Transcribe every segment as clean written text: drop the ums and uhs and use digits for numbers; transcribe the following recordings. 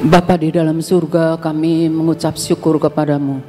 Bapa di dalam surga, kami mengucap syukur kepadamu.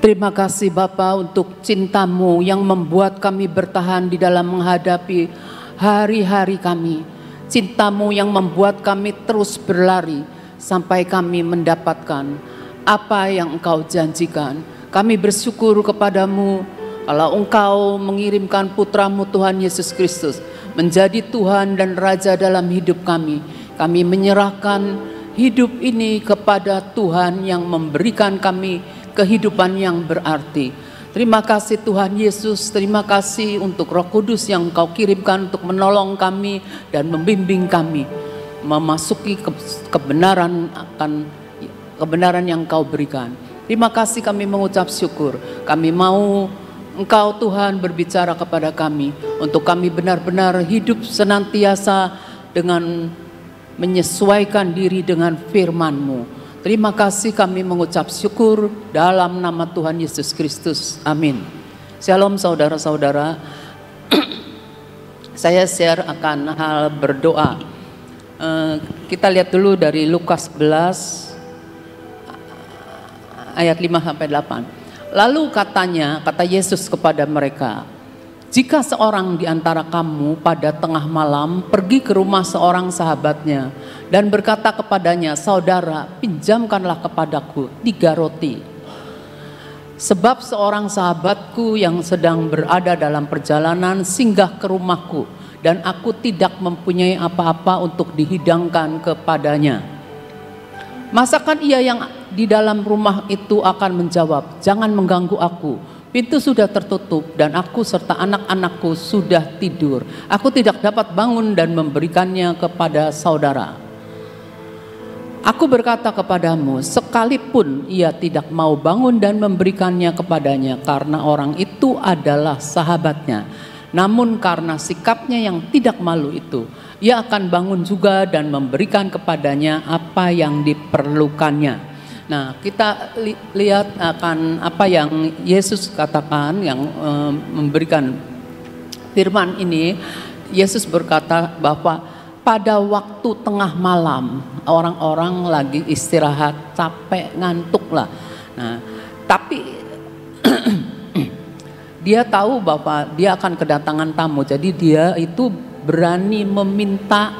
Terima kasih Bapa untuk cintamu yang membuat kami bertahan di dalam menghadapi hari-hari kami. Cintamu yang membuat kami terus berlari sampai kami mendapatkan apa yang Engkau janjikan. Kami bersyukur kepadamu kalau Engkau mengirimkan putramu Tuhan Yesus Kristus menjadi Tuhan dan Raja dalam hidup kami. Kami menyerahkan hidup ini kepada Tuhan yang memberikan kami kehidupan yang berarti. Terima kasih Tuhan Yesus, terima kasih untuk Roh Kudus yang Kau kirimkan untuk menolong kami dan membimbing kami memasuki kebenaran akan kebenaran yang Kau berikan. Terima kasih, kami mengucap syukur. Kami mau Engkau Tuhan berbicara kepada kami untuk kami benar-benar hidup senantiasa dengan menyesuaikan diri dengan firman-Mu. Terima kasih, kami mengucap syukur dalam nama Tuhan Yesus Kristus. Amin. Shalom saudara-saudara. Saya share akan hal berdoa. Kita lihat dulu dari Lukas 11 ayat 5-8. Lalu kata Yesus kepada mereka, jika seorang di antara kamu pada tengah malam pergi ke rumah seorang sahabatnya dan berkata kepadanya, saudara, pinjamkanlah kepadaku 3 roti. Sebab seorang sahabatku yang sedang berada dalam perjalanan singgah ke rumahku dan aku tidak mempunyai apa-apa untuk dihidangkan kepadanya. Masakan ia yang di dalam rumah itu akan menjawab, jangan mengganggu aku, pintu sudah tertutup dan aku serta anak-anakku sudah tidur. Aku tidak dapat bangun dan memberikannya kepada saudara. Aku berkata kepadamu, sekalipun ia tidak mau bangun dan memberikannya kepadanya karena orang itu adalah sahabatnya, namun karena sikapnya yang tidak malu itu, ia akan bangun juga dan memberikan kepadanya apa yang diperlukannya. Nah, kita lihat akan apa yang Yesus katakan, yang memberikan firman ini. Yesus berkata bahwa pada waktu tengah malam, orang-orang lagi istirahat, capek, ngantuk lah. Nah, tapi dia tahu bahwa dia akan kedatangan tamu, jadi dia itu berani meminta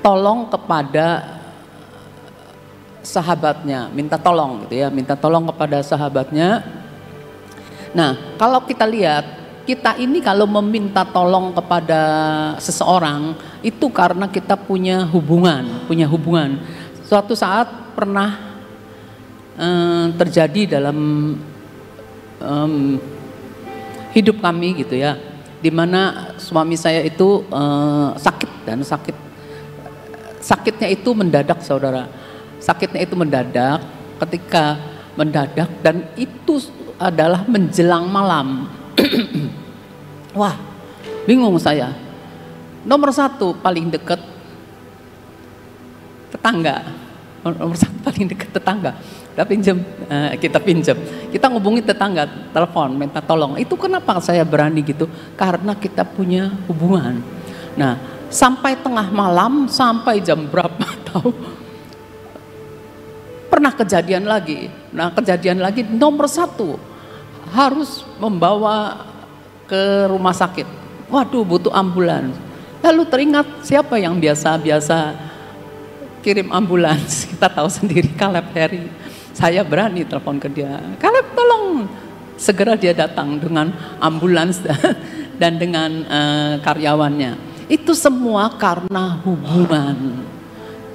tolong kepada sahabatnya, minta tolong gitu ya, minta tolong kepada sahabatnya. Nah, kalau kita lihat, kita ini kalau meminta tolong kepada seseorang itu karena kita punya hubungan. Suatu saat pernah terjadi dalam hidup kami gitu ya, dimana suami saya itu sakit dan sakitnya itu mendadak, saudara. Sakitnya itu mendadak, ketika mendadak dan itu adalah menjelang malam. Wah, bingung saya. Nomor 1 paling dekat tetangga. Nomor 1 paling dekat tetangga. Kita pinjam. Kita ngubungi tetangga, telepon, minta tolong. Itu kenapa saya berani gitu? Karena kita punya hubungan. Nah, sampai tengah malam, sampai jam berapa tahu? Pernah kejadian lagi. Nah, kejadian lagi nomor 1 harus membawa ke rumah sakit. Waduh, butuh ambulans. Lalu teringat siapa yang biasa kirim ambulans? Kita tahu sendiri, Caleb Harry. Saya berani telepon ke dia, Caleb tolong. Segera dia datang dengan ambulans dan dengan karyawannya. Itu semua karena hubungan.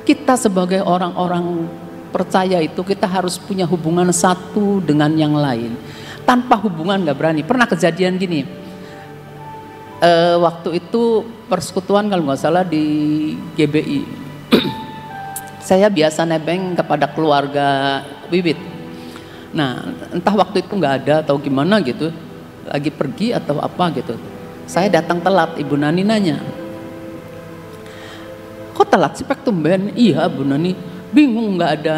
Kita sebagai orang-orang percaya itu kita harus punya hubungan satu dengan yang lain. Tanpa hubungan gak berani. Pernah kejadian gini, waktu itu persekutuan kalau gak salah di GBI. Saya biasa nebeng kepada keluarga Wiwit. Nah, entah waktu itu gak ada atau gimana gitu, lagi pergi atau apa gitu. Saya datang telat, Ibu Nani nanya, kok telat sih Pak tumben? Iya Bu Nani, bingung, nggak ada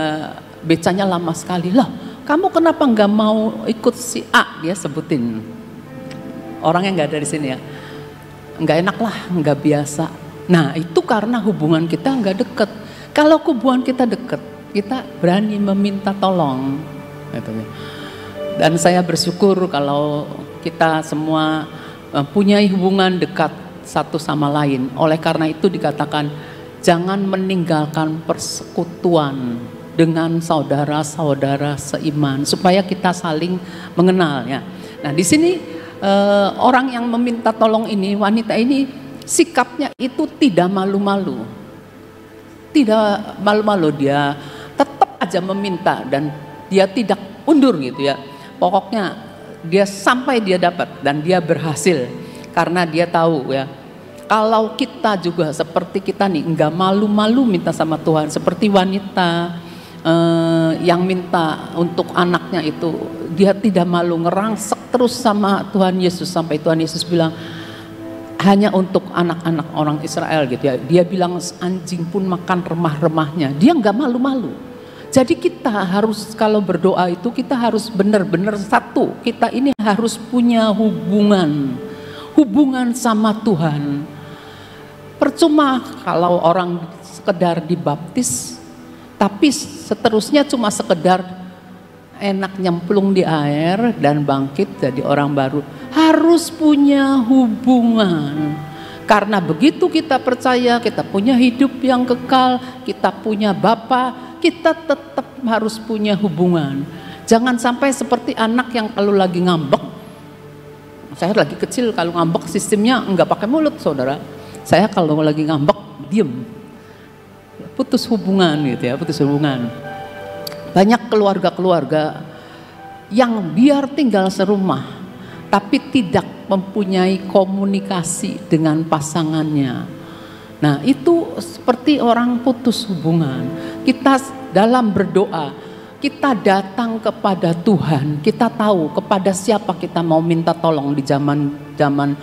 becanya lama sekali. Lah, kamu kenapa nggak mau ikut si A? Dia sebutin orangnya nggak ada di sini ya. Nggak enak lah, nggak biasa. Nah itu karena hubungan kita nggak deket. Kalau hubungan kita deket, kita berani meminta tolong. Dan saya bersyukur kalau kita semua punya hubungan dekat satu sama lain. Oleh karena itu dikatakan jangan meninggalkan persekutuan dengan saudara-saudara seiman supaya kita saling mengenal ya. Nah di sini orang yang meminta tolong ini, wanita ini sikapnya itu tidak malu-malu. Tidak malu-malu, dia tetap aja meminta dan dia tidak undur gitu ya. Pokoknya dia sampai dia dapat dan dia berhasil karena dia tahu ya. Kalau kita juga seperti kita nih, enggak malu-malu minta sama Tuhan seperti wanita yang minta untuk anaknya itu, dia tidak malu, ngerangsek terus sama Tuhan Yesus sampai Tuhan Yesus bilang hanya untuk anak-anak orang Israel gitu ya. Dia bilang anjing pun makan remah-remahnya. Dia nggak malu-malu. Jadi kita harus kalau berdoa itu kita harus benar-benar satu. Kita ini harus punya hubungan sama Tuhan. Percuma kalau orang sekedar dibaptis tapi seterusnya cuma sekedar enak nyemplung di air dan bangkit jadi orang baru. Harus punya hubungan. Karena begitu kita percaya, kita punya hidup yang kekal, kita punya Bapa, kita tetap harus punya hubungan. Jangan sampai seperti anak yang kalau lagi ngambek. Saya lagi kecil kalau ngambek sistemnya enggak pakai mulut, saudara. Saya kalau lagi ngambek diem. Putus hubungan gitu ya, putus hubungan. Banyak keluarga-keluarga yang biar tinggal serumah tapi tidak mempunyai komunikasi dengan pasangannya. Nah itu seperti orang putus hubungan. Kita dalam berdoa, kita datang kepada Tuhan, kita tahu kepada siapa kita mau minta tolong di zaman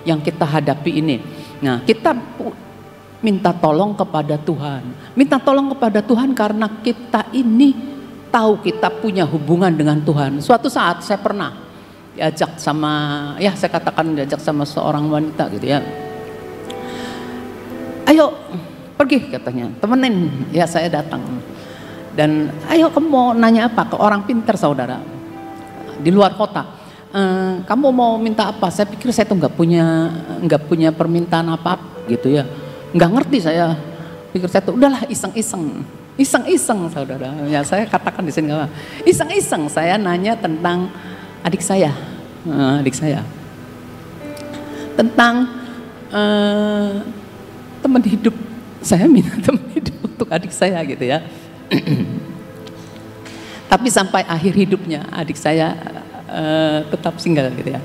yang kita hadapi ini. Nah kita minta tolong kepada Tuhan. Minta tolong kepada Tuhan karena kita ini tahu kita punya hubungan dengan Tuhan. Suatu saat saya pernah diajak sama, ya saya katakan diajak sama seorang wanita gitu ya. Ayo pergi katanya, temenin. Ya saya datang. Dan ayo kamu mau nanya apa ke orang pintar saudara di luar kota. Kamu mau minta apa? Saya pikir saya tuh nggak punya permintaan apa gitu ya. Nggak ngerti saya, pikir saya tuh udahlah iseng saudara. Ya saya katakan di sini iseng saya nanya tentang adik saya tentang teman hidup. Saya minta teman hidup untuk adik saya gitu ya. Tapi sampai akhir hidupnya adik saya tetap single gitu ya.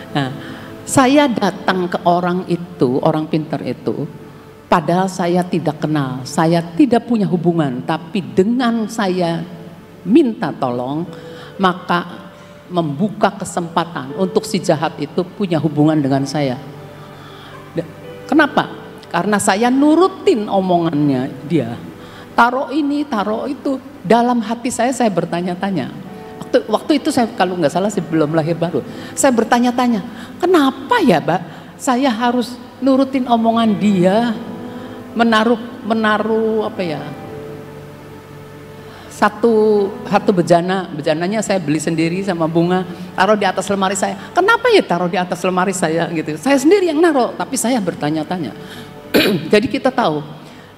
Nah, saya datang ke orang itu, orang pintar itu. Padahal saya tidak kenal, saya tidak punya hubungan, tapi dengan saya minta tolong, maka membuka kesempatan untuk si jahat itu punya hubungan dengan saya. Kenapa? Karena saya nurutin omongannya dia. Taruh ini, taruh itu. Dalam hati saya bertanya-tanya. Waktu itu saya kalau nggak salah sebelum lahir baru, saya bertanya-tanya, kenapa ya Mbak, saya harus nurutin omongan dia? Menaruh apa ya, satu bejananya saya beli sendiri sama bunga, taruh di atas lemari saya. Kenapa ya taruh di atas lemari saya gitu? Saya sendiri yang naruh, tapi saya bertanya-tanya. Jadi kita tahu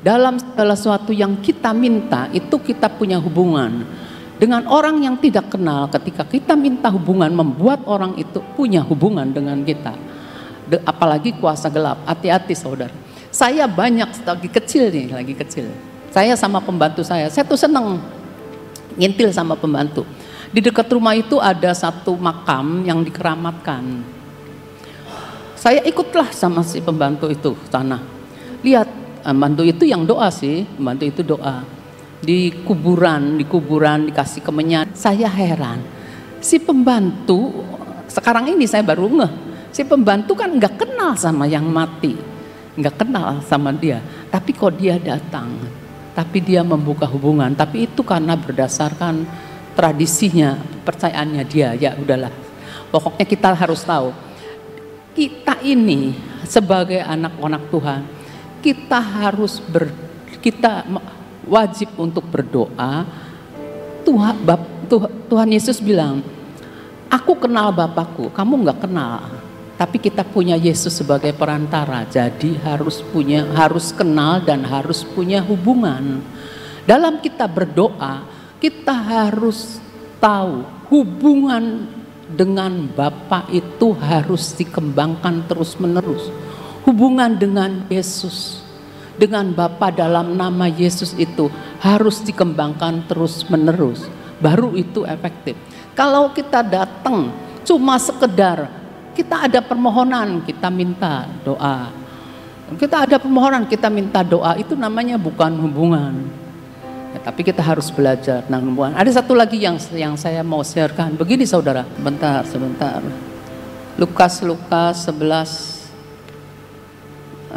dalam segala sesuatu yang kita minta itu kita punya hubungan dengan orang yang tidak kenal. Ketika kita minta hubungan, membuat orang itu punya hubungan dengan kita. Apalagi kuasa gelap. Hati-hati saudara. Saya banyak lagi kecil. Saya sama pembantu saya tuh seneng ngintil sama pembantu. Di dekat rumah itu ada satu makam yang dikeramatkan. Saya ikutlah sama si pembantu itu sana. Lihat, pembantu itu yang doa sih, pembantu itu doa. Di kuburan dikasih kemenyan. Saya heran, si pembantu sekarang ini saya baru ngeh, si pembantu kan nggak kenal sama yang mati. Nggak kenal sama dia, tapi kok dia datang, tapi dia membuka hubungan, tapi itu karena berdasarkan tradisinya, percayaannya dia. Ya udahlah, pokoknya kita harus tahu, kita ini sebagai anak-anak Tuhan, kita wajib untuk berdoa. Tuhan Yesus bilang, aku kenal Bapakku, kamu nggak kenal. Tapi kita punya Yesus sebagai perantara, jadi harus kenal dan harus punya hubungan. Dalam kita berdoa, kita harus tahu hubungan dengan Bapa itu harus dikembangkan terus-menerus. Hubungan dengan Yesus, dengan Bapa dalam nama Yesus itu harus dikembangkan terus-menerus. Baru itu efektif. Kalau kita datang cuma sekedar kita ada permohonan, kita minta doa. Kita ada permohonan, kita minta doa, itu namanya bukan hubungan. Ya, tapi kita harus belajar tentang hubungan. Ada satu lagi yang saya mau sharekan. Begini saudara, sebentar. Lukas 11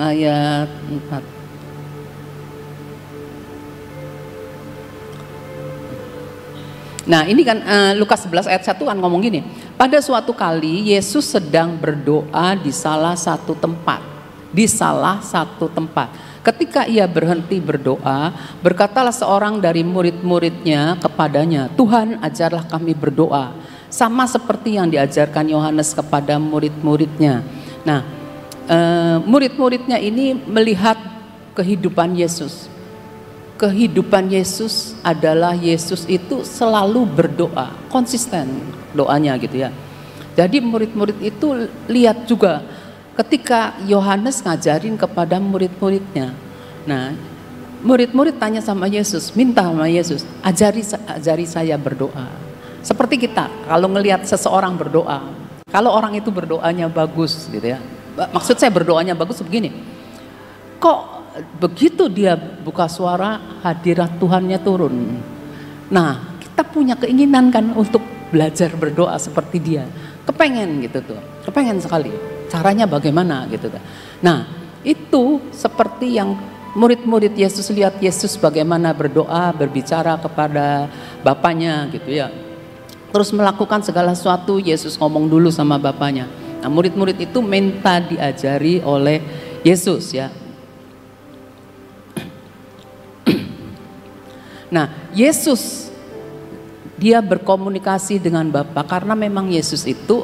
ayat 4. Nah ini kan Lukas 11 ayat 1 kan ngomong gini. Pada suatu kali Yesus sedang berdoa di salah satu tempat. Ketika ia berhenti berdoa, berkatalah seorang dari murid-muridnya kepadanya, Tuhan, ajarlah kami berdoa, sama seperti yang diajarkan Yohanes kepada murid-muridnya. Nah, murid-muridnya ini melihat kehidupan Yesus. Kehidupan Yesus adalah Yesus itu selalu berdoa, konsisten doanya gitu ya. Jadi murid-murid itu lihat juga ketika Yohanes ngajarin kepada murid-muridnya. Nah, murid-murid tanya sama Yesus, minta sama Yesus, ajari saya berdoa. Seperti kita kalau ngelihat seseorang berdoa, kalau orang itu berdoanya bagus gitu ya. Maksud saya berdoanya bagus begini. Kok begitu dia buka suara, hadirat Tuhannya turun. Nah, kita punya keinginan kan untuk belajar berdoa seperti dia. Kepengen gitu tuh, kepengen sekali. Caranya bagaimana gitu. Nah, itu seperti yang murid-murid Yesus lihat Yesus bagaimana berdoa, berbicara kepada Bapaknya gitu ya. Terus melakukan segala sesuatu, Yesus ngomong dulu sama Bapaknya. Nah, murid-murid itu minta diajari oleh Yesus ya. Nah, Yesus dia berkomunikasi dengan Bapa karena memang Yesus itu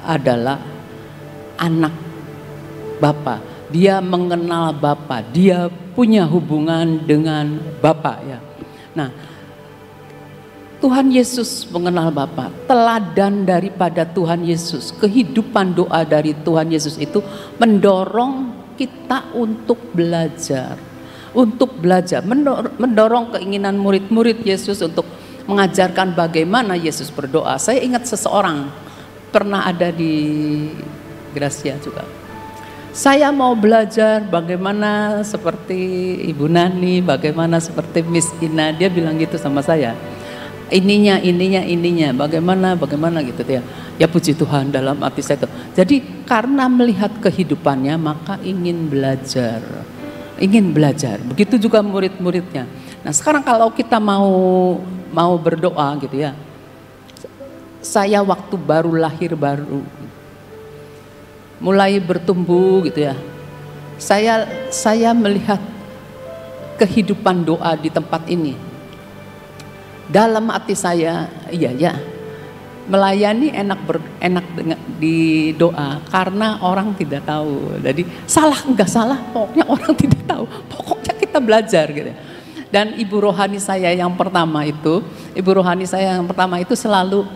adalah anak Bapa. Dia mengenal Bapa, dia punya hubungan dengan Bapa ya. Nah, Tuhan Yesus mengenal Bapa. Teladan daripada Tuhan Yesus, kehidupan doa dari Tuhan Yesus itu mendorong kita untuk belajar. Mendorong keinginan murid-murid Yesus untuk mengajarkan bagaimana Yesus berdoa. Saya ingat seseorang pernah ada di Gracia juga. Saya mau belajar bagaimana seperti Ibu Nani, bagaimana seperti Miss Ina. Dia bilang gitu sama saya. Ininya, bagaimana gitu ya. Ya puji Tuhan dalam hati saya itu. Jadi karena melihat kehidupannya maka ingin belajar. Begitu juga murid-muridnya. Nah sekarang kalau kita mau berdoa gitu ya. Saya waktu baru lahir mulai bertumbuh gitu ya. Saya melihat kehidupan doa di tempat ini. Dalam hati saya, iya melayani enak di doa karena orang tidak tahu. Jadi enggak salah, pokoknya orang tidak tahu. Pokoknya kita belajar gitu. Dan ibu rohani saya yang pertama itu selalu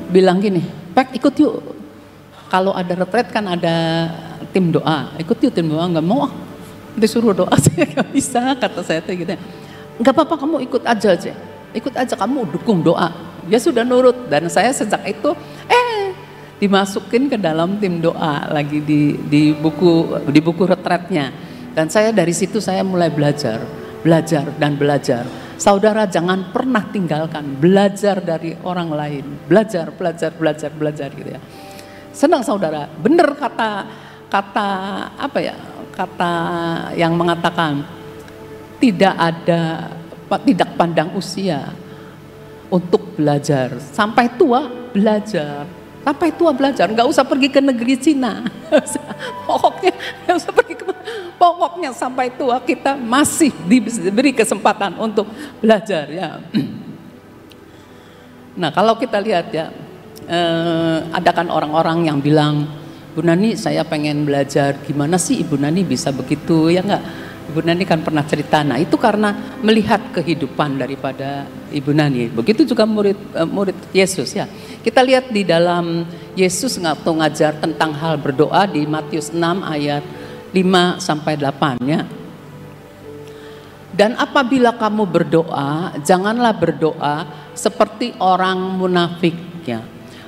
bilang gini, Pak ikut yuk. Kalau ada retret kan ada tim doa, ikut yuk tim doa. Enggak mau, disuruh doa saya enggak bisa, kata saya tuh gitu. Enggak apa-apa, kamu ikut aja, kamu dukung doa. Dia sudah nurut dan saya sejak itu dimasukin ke dalam tim doa lagi di buku retretnya. Dan saya dari situ saya mulai belajar. Saudara jangan pernah tinggalkan belajar dari orang lain. Belajar gitu ya. Senang saudara, benar kata yang mengatakan tidak pandang usia untuk belajar. Sampai tua belajar. Nggak usah pergi ke negeri Cina. Pokoknya nggak usah pergi pokoknya sampai tua kita masih diberi kesempatan untuk belajar ya. Nah kalau kita lihat ya, ada kan orang-orang yang bilang, Bu Nani saya pengen belajar, gimana sih Ibu Nani bisa begitu, ya enggak? Ibu Nani kan pernah cerita, nah itu karena melihat kehidupan daripada Ibu Nani. Begitu juga murid Yesus ya. Kita lihat di dalam Yesus ngajar tentang hal berdoa di Matius 6 ayat 5-8 ya. Dan apabila kamu berdoa, janganlah berdoa seperti orang munafik ya.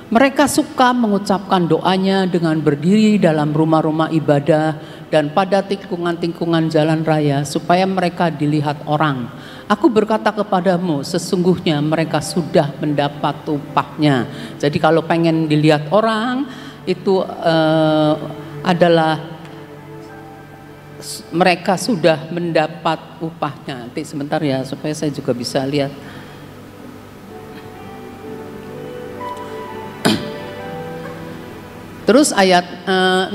Mereka suka mengucapkan doanya dengan berdiri dalam rumah-rumah ibadah dan pada tikungan-tikungan jalan raya supaya mereka dilihat orang. Aku berkata kepadamu, sesungguhnya mereka sudah mendapat upahnya. Jadi kalau pengen dilihat orang itu adalah mereka sudah mendapat upahnya. Nanti sebentar ya supaya saya juga bisa lihat. Terus ayat 6,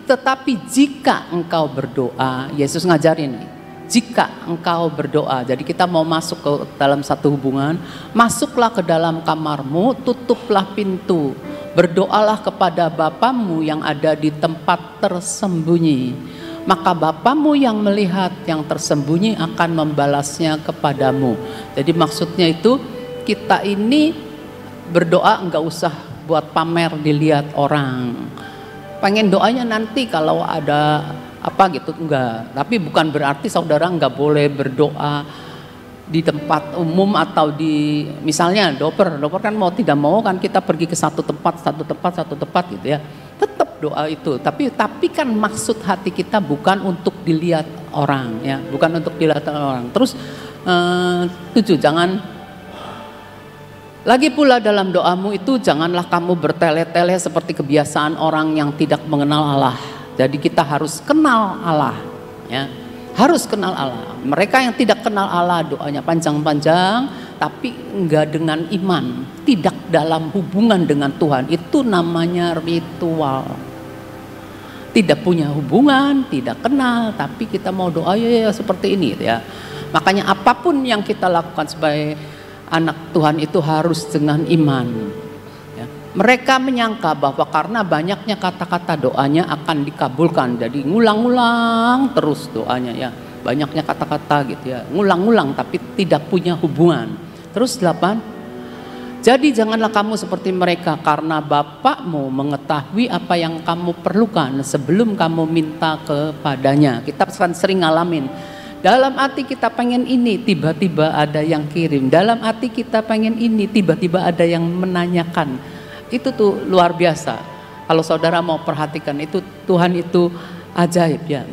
tetapi jika engkau berdoa, Yesus ngajarin nih, jika engkau berdoa, jadi kita mau masuk ke dalam satu hubungan, masuklah ke dalam kamarmu, tutuplah pintu, berdoalah kepada Bapamu yang ada di tempat tersembunyi, maka Bapamu yang melihat yang tersembunyi akan membalasnya kepadamu. Jadi maksudnya itu kita ini berdoa enggak usah buat pamer dilihat orang. Pengen doanya nanti kalau ada apa gitu, enggak. Tapi bukan berarti saudara enggak boleh berdoa di tempat umum atau di misalnya doper kan mau tidak mau kan kita pergi ke satu tempat gitu ya. Tetap doa itu. Tapi kan maksud hati kita bukan untuk dilihat orang ya, bukan untuk dilihat orang. Terus 7, jangan lagi pula dalam doamu itu janganlah kamu bertele-tele seperti kebiasaan orang yang tidak mengenal Allah. Jadi kita harus kenal Allah ya. Harus kenal Allah. Mereka yang tidak kenal Allah doanya panjang-panjang tapi enggak dengan iman, tidak dalam hubungan dengan Tuhan. Itu namanya ritual. Tidak punya hubungan, tidak kenal, tapi kita mau doa ya seperti ini ya. Makanya apapun yang kita lakukan sebagai anak Tuhan itu harus dengan iman ya. Mereka menyangka bahwa karena banyaknya kata-kata doanya akan dikabulkan, jadi ngulang-ngulang terus doanya ya, banyaknya kata-kata gitu ya, ngulang-ngulang tapi tidak punya hubungan. Terus 8, jadi janganlah kamu seperti mereka karena Bapakmu mengetahui apa yang kamu perlukan sebelum kamu minta kepadanya. Kita kan sering ngalamin, dalam hati kita pengen ini, tiba-tiba ada yang kirim. Dalam hati kita pengen ini, tiba-tiba ada yang menanyakan. Itu tuh luar biasa. Kalau saudara mau perhatikan itu, Tuhan itu ajaib ya.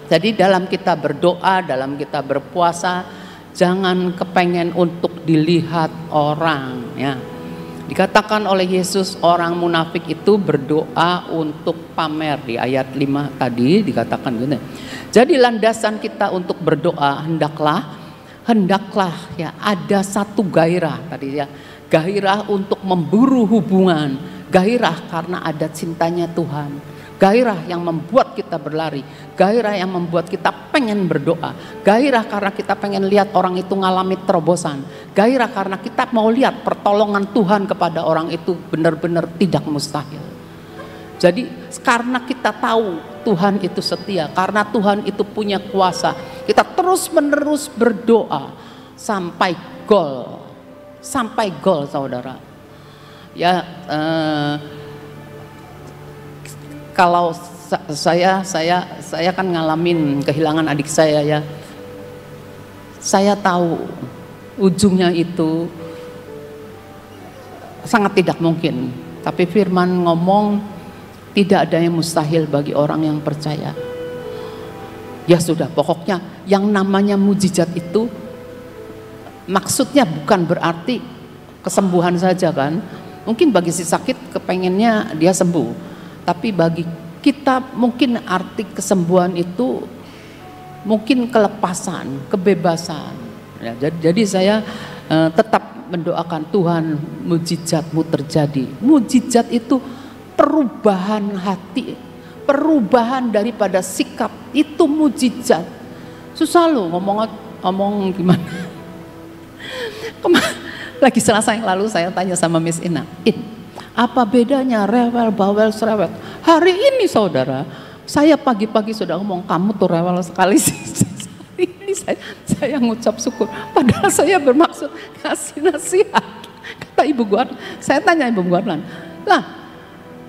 Jadi dalam kita berdoa, dalam kita berpuasa, jangan kepengen untuk dilihat orang ya. Dikatakan oleh Yesus orang munafik itu berdoa untuk pamer di ayat 5 tadi dikatakan gitu. Jadi landasan kita untuk berdoa hendaklah ya ada satu gairah tadi ya. Gairah untuk memburu hubungan, gairah karena ada cintanya Tuhan. Gairah yang membuat kita berlari, gairah yang membuat kita pengen berdoa, gairah karena kita pengen lihat orang itu ngalami terobosan, gairah karena kita mau lihat pertolongan Tuhan kepada orang itu benar-benar tidak mustahil. Jadi karena kita tahu Tuhan itu setia, karena Tuhan itu punya kuasa, kita terus-menerus berdoa sampai gol saudara. Ya. Kalau saya kan ngalamin kehilangan adik saya ya. Saya tahu ujungnya itu sangat tidak mungkin. Tapi firman ngomong tidak ada yang mustahil bagi orang yang percaya. Ya sudah, pokoknya yang namanya mujizat itu maksudnya bukan berarti kesembuhan saja kan. Mungkin bagi si sakit kepengennya dia sembuh. Tapi bagi kita mungkin arti kesembuhan itu mungkin kelepasan, kebebasan. Ya, jadi saya tetap mendoakan Tuhan mujizatmu terjadi. Mujizat itu perubahan hati, perubahan daripada sikap. Itu mujizat. Susah loh ngomong gimana. Lagi Selasa yang lalu saya tanya sama Miss Ina, apa bedanya rewel, bawel, serewet? Hari ini saudara, saya pagi-pagi sudah ngomong, kamu tuh rewel sekali sih. Hari ini saya ngucap syukur, padahal saya bermaksud kasih nasihat. Kata Ibu Guarlan, saya tanya Ibu Guarlan, lah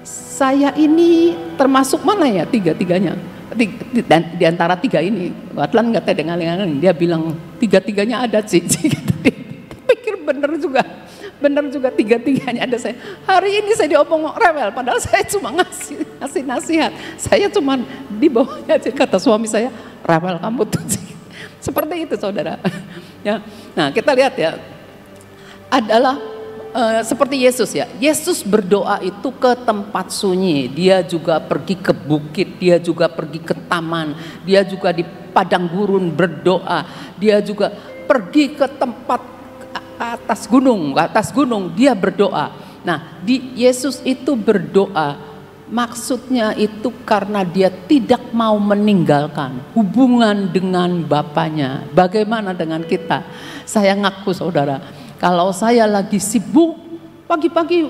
saya ini termasuk mana ya tiga-tiganya? Dan di antara tiga ini, Guarlan nggak dengar, dia bilang tiga-tiganya ada sih. Pikir bener juga tiga-tiganya ada saya. Hari ini saya diomong rewel, padahal saya cuma ngasih nasihat. Saya cuma di bawahnya aja, kata suami saya, rewel kamu tuh. Seperti itu saudara. Ya. Nah kita lihat ya, adalah seperti Yesus ya. Yesus berdoa itu ke tempat sunyi. Dia juga pergi ke bukit, dia juga pergi ke taman, dia juga di padang gurun berdoa. Dia juga pergi ke tempat atas gunung dia berdoa. Nah, Yesus itu berdoa maksudnya itu karena dia tidak mau meninggalkan hubungan dengan Bapanya. Bagaimana dengan kita? Saya ngaku saudara, kalau saya lagi sibuk pagi-pagi,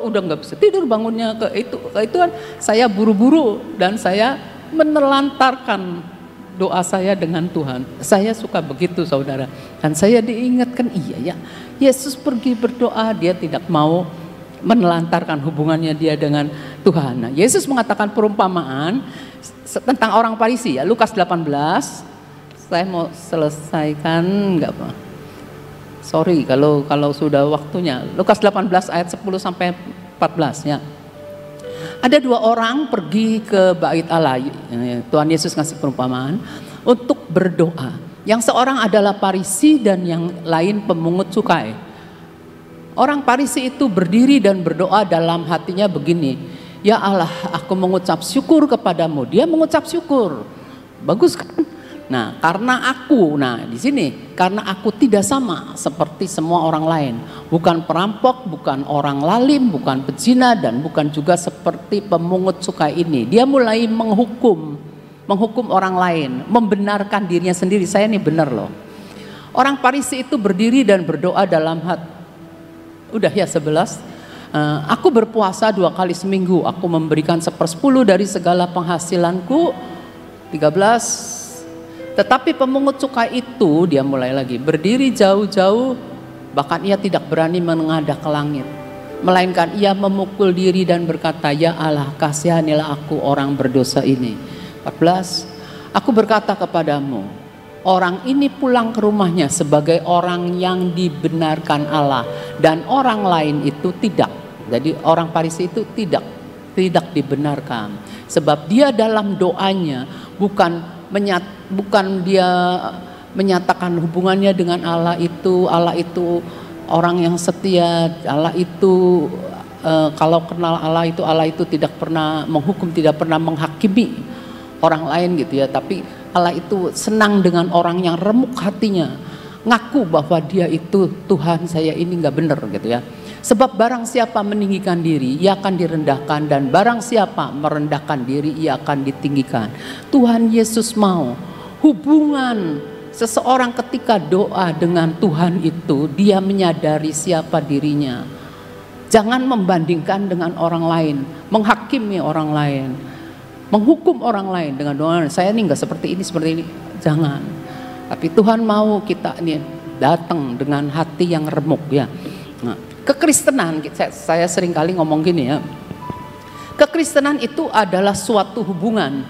udah nggak bisa tidur, bangunnya ke itu kan, saya buru-buru dan saya menelantarkan doa saya dengan Tuhan. Saya suka begitu saudara. Dan saya diingatkan, iya ya, Yesus pergi berdoa, dia tidak mau menelantarkan hubungannya dia dengan Tuhan. Nah, Yesus mengatakan perumpamaan tentang orang Farisi ya, Lukas 18. Saya mau selesaikan enggak Pak? Sorry kalau sudah waktunya. Lukas 18 ayat 10 sampai 14 ya. Ada dua orang pergi ke bait Allah. Tuhan Yesus ngasih perumpamaan untuk berdoa. Yang seorang adalah Farisi dan yang lain pemungut cukai. Orang Farisi itu berdiri dan berdoa dalam hatinya begini, ya Allah, aku mengucap syukur kepadamu. Dia mengucap syukur. Bagus kan? Nah, di sini karena aku tidak sama seperti semua orang lain, bukan perampok, bukan orang lalim, bukan pezina, dan bukan juga seperti pemungut cukai ini. Dia mulai menghukum orang lain, membenarkan dirinya sendiri. Saya ini benar loh. Orang Farisi itu berdiri dan berdoa dalam hati. Udah ya 11. Aku berpuasa 2 kali seminggu. Aku memberikan 1/10 dari segala penghasilanku. 13. Tetapi pemungut cukai itu, dia mulai lagi berdiri jauh-jauh, bahkan ia tidak berani menengadah ke langit, melainkan ia memukul diri dan berkata, ya Allah, kasihanilah aku orang berdosa ini. 14. Aku berkata kepadamu, orang ini pulang ke rumahnya sebagai orang yang dibenarkan Allah, dan orang lain itu tidak. Jadi orang Farisi itu tidak dibenarkan, sebab dia dalam doanya bukan dia menyatakan hubungannya dengan Allah itu orang yang setia. Allah itu kalau kenal Allah itu tidak pernah menghukum, tidak pernah menghakimi orang lain gitu ya. Tapi Allah itu senang dengan orang yang remuk hatinya, ngaku bahwa dia itu Tuhan saya ini nggak benar gitu ya. Sebab barang siapa meninggikan diri, ia akan direndahkan, dan barang siapa merendahkan diri, ia akan ditinggikan. Tuhan Yesus mau hubungan seseorang ketika doa dengan Tuhan itu, dia menyadari siapa dirinya. Jangan membandingkan dengan orang lain, menghakimi orang lain, menghukum orang lain dengan doa. Saya ini nggak seperti ini, jangan. Tapi Tuhan mau kita ini datang dengan hati yang remuk ya. Nah, kekristenan, saya sering kali ngomong gini ya, kekristenan itu adalah suatu hubungan,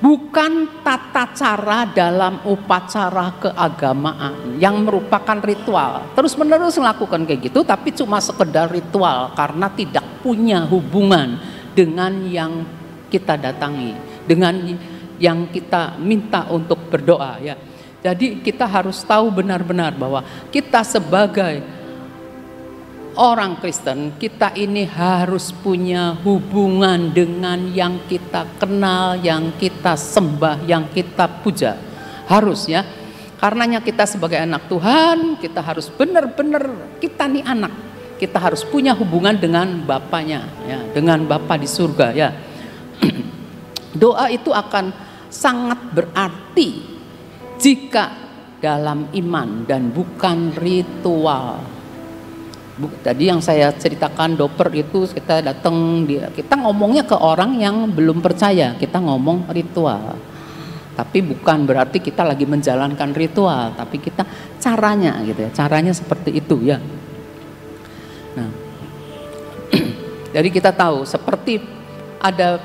bukan tata cara dalam upacara keagamaan yang merupakan ritual. Terus menerus melakukan kayak gitu, tapi cuma sekedar ritual karena tidak punya hubungan dengan yang kita datangi, dengan yang kita minta untuk berdoa ya. Jadi kita harus tahu benar-benar bahwa kita sebagai orang Kristen, kita ini harus punya hubungan dengan yang kita kenal, yang kita sembah, yang kita puja. Harus ya. Karenanya kita sebagai anak Tuhan, kita harus benar-benar, kita nih anak, kita harus punya hubungan dengan Bapanya ya, dengan Bapa di surga ya. Doa itu akan sangat berarti jika dalam iman dan bukan ritual. Tadi yang saya ceritakan doper itu kita datang, kita ngomongnya ke orang yang belum percaya, kita ngomong ritual. Tapi bukan berarti kita lagi menjalankan ritual, tapi kita caranya gitu ya, caranya seperti itu ya. Nah, jadi kita tahu seperti ada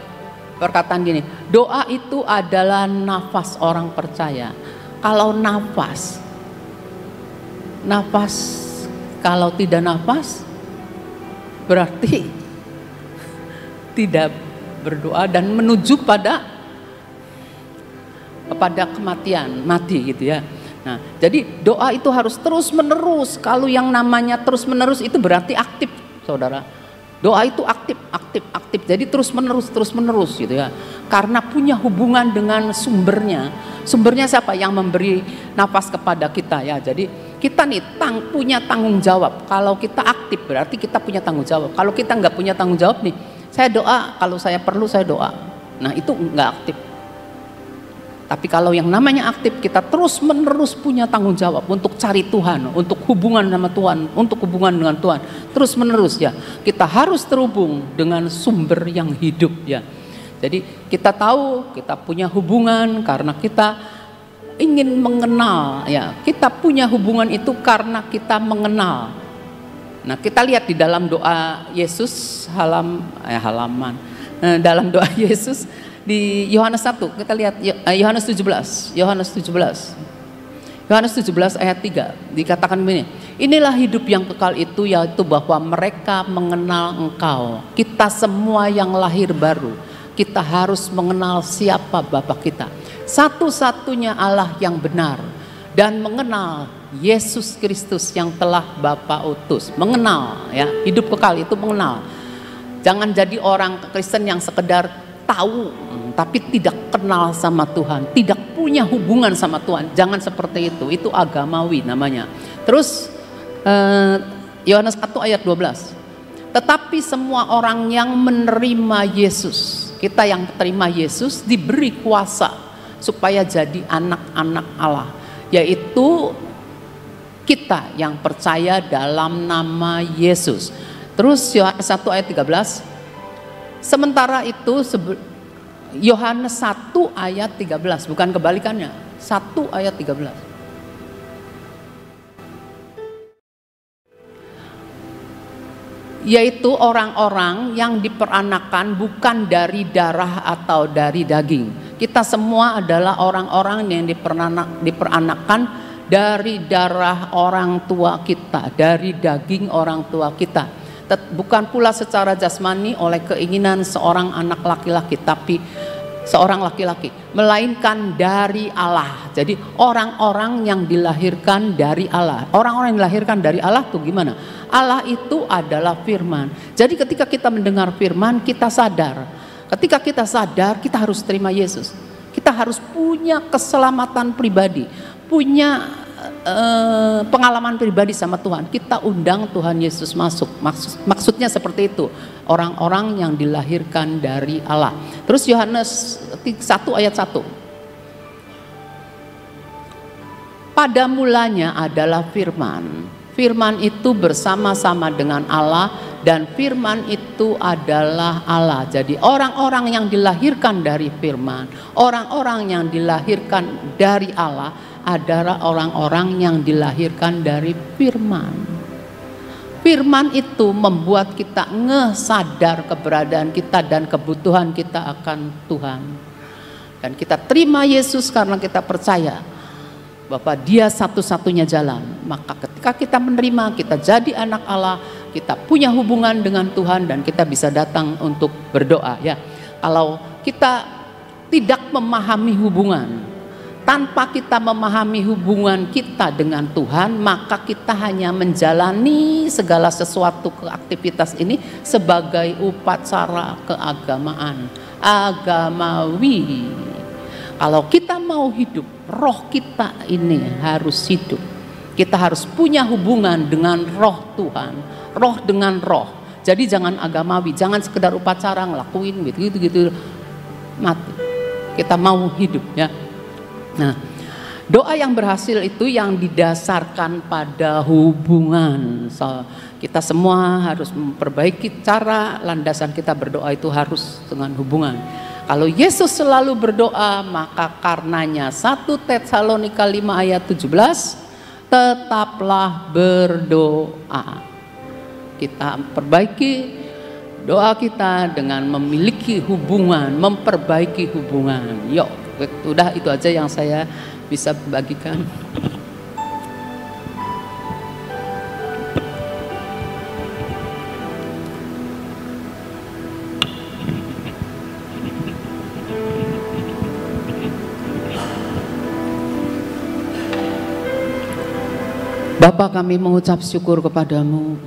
perkataan gini, doa itu adalah nafas orang percaya. Kalau nafas kalau tidak nafas berarti tidak berdoa dan menuju kepada kematian, mati gitu ya. Nah, jadi doa itu harus terus menerus. Kalau yang namanya terus menerus itu berarti aktif, saudara. Doa itu aktif. Jadi terus menerus gitu ya. Karena punya hubungan dengan sumbernya. Sumbernya siapa? Yang memberi nafas kepada kita ya. Jadi kita nih punya tanggung jawab. Kalau kita aktif berarti kita punya tanggung jawab. Kalau kita nggak punya tanggung jawab nih, saya doa, kalau saya perlu saya doa. Nah itu nggak aktif. Tapi kalau yang namanya aktif, kita terus menerus punya tanggung jawab untuk cari Tuhan, untuk hubungan sama Tuhan, untuk hubungan dengan Tuhan. Terus menerus ya, kita harus terhubung dengan sumber yang hidup ya. Jadi kita tahu kita punya hubungan karena kita ingin mengenal ya. Kita punya hubungan itu karena kita mengenal. Nah kita lihat di dalam doa Yesus dalam doa Yesus di Yohanes 1, kita lihat Yohanes 17 ayat 3 dikatakan begini, inilah hidup yang kekal itu, yaitu bahwa mereka mengenal Engkau. Kita semua yang lahir baru, kita harus mengenal siapa Bapa kita, satu-satunya Allah yang benar, dan mengenal Yesus Kristus yang telah Bapa utus. Mengenal ya, hidup kekal itu mengenal. Jangan jadi orang Kristen yang sekedar tahu tapi tidak kenal sama Tuhan, tidak punya hubungan sama Tuhan. Jangan seperti itu agamawi namanya. Terus Yohanes 1 ayat 12, tetapi semua orang yang menerima Yesus, kita yang terima Yesus diberi kuasa supaya jadi anak-anak Allah, yaitu kita yang percaya dalam nama Yesus. Terus Yohanes 1 ayat 13, sementara itu Yohanes 1 ayat 13, bukan kebalikannya, 1 ayat 13. Yaitu orang-orang yang diperanakan bukan dari darah atau dari daging. Kita semua adalah orang-orang yang diperanakan dari darah orang tua kita, dari daging orang tua kita. Bukan pula secara jasmani oleh keinginan seorang anak laki-laki, tapi seorang laki-laki, melainkan dari Allah. Jadi orang-orang yang dilahirkan dari Allah. Orang-orang yang dilahirkan dari Allah tuh gimana? Allah itu adalah firman. Jadi ketika kita mendengar firman, kita sadar. Ketika kita sadar, kita harus terima Yesus. Kita harus punya keselamatan pribadi, punya pengalaman pribadi sama Tuhan. Kita undang Tuhan Yesus masuk. Maksudnya seperti itu, orang-orang yang dilahirkan dari Allah. Terus Yohanes 1 ayat 1, pada mulanya adalah firman. Firman itu bersama-sama dengan Allah, dan firman itu adalah Allah. Jadi orang-orang yang dilahirkan dari firman, orang-orang yang dilahirkan dari Allah adalah orang-orang yang dilahirkan dari firman. Firman itu membuat kita sadar keberadaan kita dan kebutuhan kita akan Tuhan. Dan kita terima Yesus karena kita percaya bahwa Dia satu-satunya jalan. Maka ketika kita menerima, kita jadi anak Allah, kita punya hubungan dengan Tuhan, dan kita bisa datang untuk berdoa ya. Kalau kita tidak memahami hubungan, tanpa kita memahami hubungan kita dengan Tuhan, maka kita hanya menjalani segala sesuatu aktivitas ini sebagai upacara keagamaan, agamawi. Kalau kita mau hidup, roh kita ini harus hidup. Kita harus punya hubungan dengan roh Tuhan, roh dengan roh. Jadi jangan agamawi, jangan sekedar upacara ngelakuin gitu-gitu mati. kita mau hidup ya. Nah, doa yang berhasil itu yang didasarkan pada hubungan. Kita semua harus memperbaiki cara landasan kita berdoa itu harus dengan hubungan. Kalau Yesus selalu berdoa, maka karenanya 1 Tesalonika 5 ayat 17, tetaplah berdoa. Kita perbaiki doa kita dengan memiliki hubungan, memperbaiki hubungan. Yuk, udah itu aja yang saya bisa bagikan. Bapa, kami mengucap syukur kepadamu.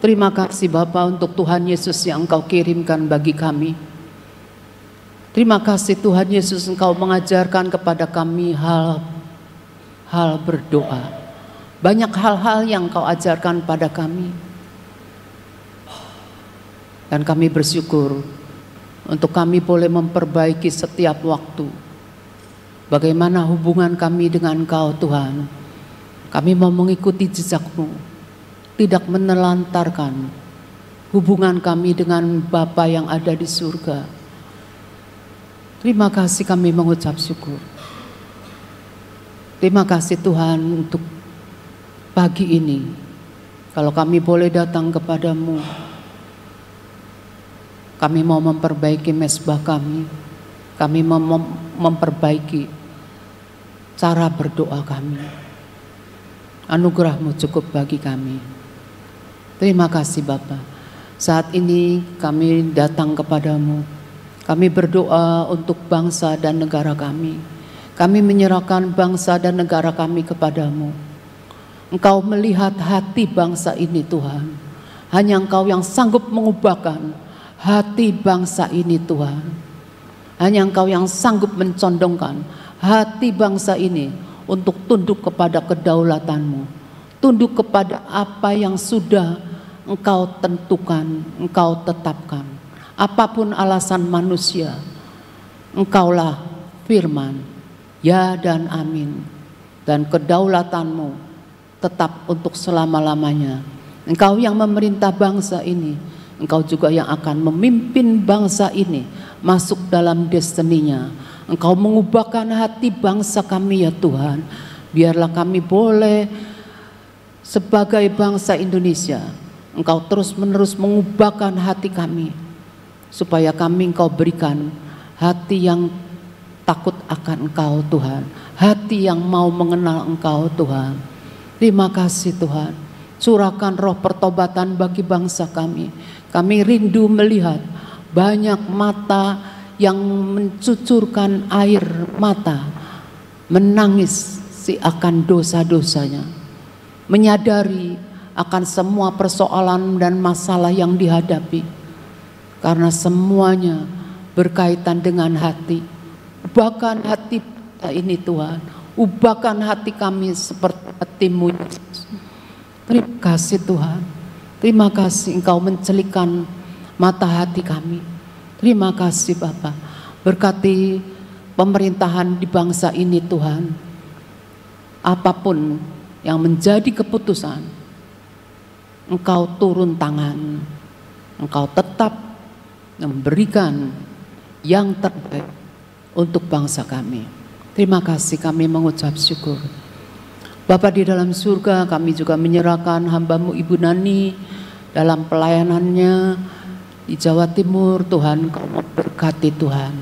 Terima kasih Bapa untuk Tuhan Yesus yang Engkau kirimkan bagi kami. Terima kasih Tuhan Yesus, Engkau mengajarkan kepada kami hal berdoa. Banyak hal-hal yang Engkau ajarkan pada kami. Dan kami bersyukur untuk kami boleh memperbaiki setiap waktu. Bagaimana hubungan kami dengan Engkau Tuhan. Kami mau mengikuti jejak-Mu, tidak menelantarkan hubungan kami dengan Bapa yang ada di surga. Terima kasih, kami mengucap syukur. Terima kasih Tuhan untuk pagi ini. Kalau kami boleh datang kepadamu, kami mau memperbaiki mezbah kami mau memperbaiki cara berdoa kami. Anugerah-Mu cukup bagi kami. Terima kasih Bapa. Saat ini kami datang kepadamu. Kami berdoa untuk bangsa dan negara kami. Kami menyerahkan bangsa dan negara kami kepadamu. Engkau melihat hati bangsa ini Tuhan. Hanya Engkau yang sanggup mengubahkan hati bangsa ini Tuhan. Hanya Engkau yang sanggup mencondongkan hati bangsa ini untuk tunduk kepada kedaulatan-Mu, tunduk kepada apa yang sudah Engkau tentukan, Engkau tetapkan. Apapun alasan manusia, Engkaulah firman, ya dan amin. Dan kedaulatan-Mu tetap untuk selama-lamanya. Engkau yang memerintah bangsa ini, Engkau juga yang akan memimpin bangsa ini masuk dalam destininya. Engkau mengubahkan hati bangsa kami ya Tuhan. Biarlah kami boleh sebagai bangsa Indonesia, Engkau terus menerus mengubahkan hati kami. Supaya kami Engkau berikan hati yang takut akan Engkau Tuhan. Hati yang mau mengenal Engkau Tuhan. Terima kasih Tuhan. Curahkan roh pertobatan bagi bangsa kami. Kami rindu melihat banyak mata yang mencucurkan air mata, menangis akan dosa-dosanya, menyadari akan semua persoalan dan masalah yang dihadapi, karena semuanya berkaitan dengan hati. Ubahkan hati kita ini Tuhan, ubahkan hati kami seperti hati-Mu Yesus. Terima kasih Tuhan, terima kasih Engkau mencelikkan mata hati kami. Terima kasih Bapa, berkati pemerintahan di bangsa ini Tuhan. Apapun yang menjadi keputusan, Engkau turun tangan, Engkau tetap memberikan yang terbaik untuk bangsa kami. Terima kasih, kami mengucap syukur. Bapa di dalam surga, kami juga menyerahkan hamba-Mu Ibu Nani dalam pelayanannya di Jawa Timur. Tuhan, Engkau memberkati Tuhan.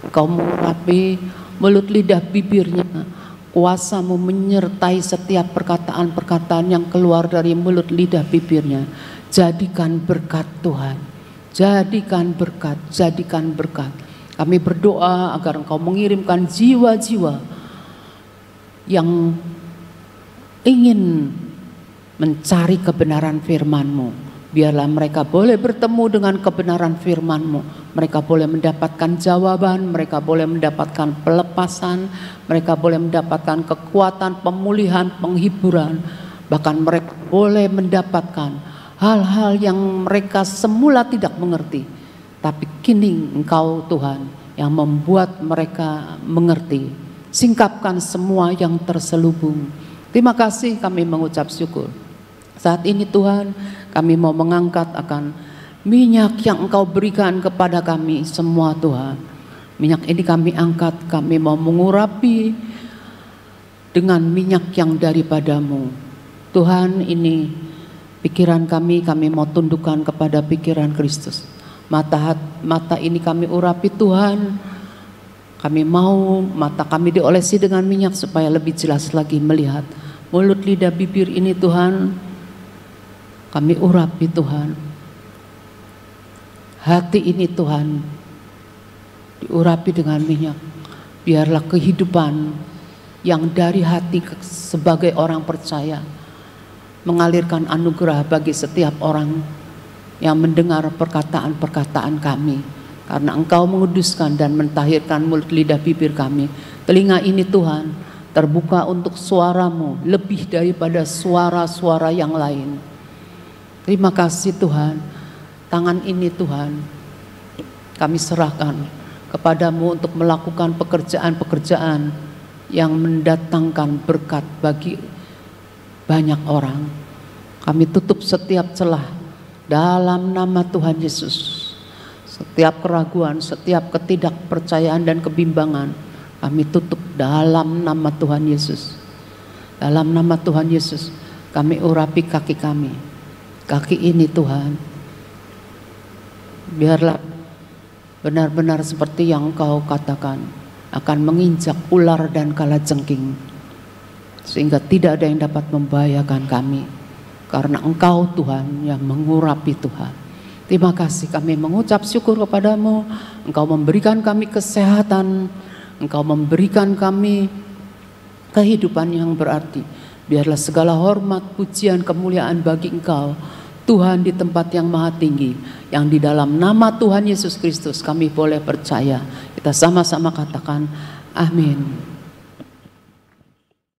Engkau mengurapi mulut lidah bibirnya. Kuasa-Mu menyertai setiap perkataan-perkataan yang keluar dari mulut lidah bibirnya. Jadikan berkat Tuhan. Jadikan berkat, jadikan berkat. Kami berdoa agar Engkau mengirimkan jiwa-jiwa yang ingin mencari kebenaran firman-Mu. Biarlah mereka boleh bertemu dengan kebenaran firman-Mu. Mereka boleh mendapatkan jawaban, mereka boleh mendapatkan pelepasan, mereka boleh mendapatkan kekuatan, pemulihan, penghiburan. Bahkan mereka boleh mendapatkan hal-hal yang mereka semula tidak mengerti. Tapi kini Engkau Tuhan yang membuat mereka mengerti. Singkapkan semua yang terselubung. Terima kasih, kami mengucap syukur. Saat ini Tuhan, kami mau mengangkat akan minyak yang Engkau berikan kepada kami semua Tuhan. Minyak ini kami angkat, kami mau mengurapi dengan minyak yang daripadamu. Tuhan, ini pikiran kami mau tundukkan kepada pikiran Kristus. Mata ini kami urapi Tuhan. Kami mau mata kami diolesi dengan minyak supaya lebih jelas lagi melihat. Mulut, lidah, bibir ini Tuhan, kami urapi Tuhan. Hati ini Tuhan, diurapi dengan minyak. Biarlah kehidupan yang dari hati sebagai orang percaya mengalirkan anugerah bagi setiap orang yang mendengar perkataan-perkataan kami. Karena Engkau menguduskan dan mentahirkan mulut, lidah, bibir kami. Telinga ini Tuhan terbuka untuk suara-Mu lebih daripada suara-suara yang lain. Terima kasih Tuhan. Tangan ini Tuhan kami serahkan kepadamu untuk melakukan pekerjaan-pekerjaan yang mendatangkan berkat bagi banyak orang. Kami tutup setiap celah dalam nama Tuhan Yesus. Setiap keraguan, setiap ketidakpercayaan dan kebimbangan kami tutup dalam nama Tuhan Yesus. Dalam nama Tuhan Yesus kami urapi kaki kami. Kaki ini Tuhan, biarlah benar-benar seperti yang Engkau katakan, akan menginjak ular dan kalajengking, sehingga tidak ada yang dapat membahayakan kami, karena Engkau Tuhan yang mengurapi Tuhan. Terima kasih, kami mengucap syukur kepadamu. Engkau memberikan kami kesehatan, Engkau memberikan kami kehidupan yang berarti. Biarlah segala hormat, pujian, kemuliaan bagi Engkau Tuhan di tempat yang maha tinggi, yang di dalam nama Tuhan Yesus Kristus kami boleh percaya. Kita sama-sama katakan amin.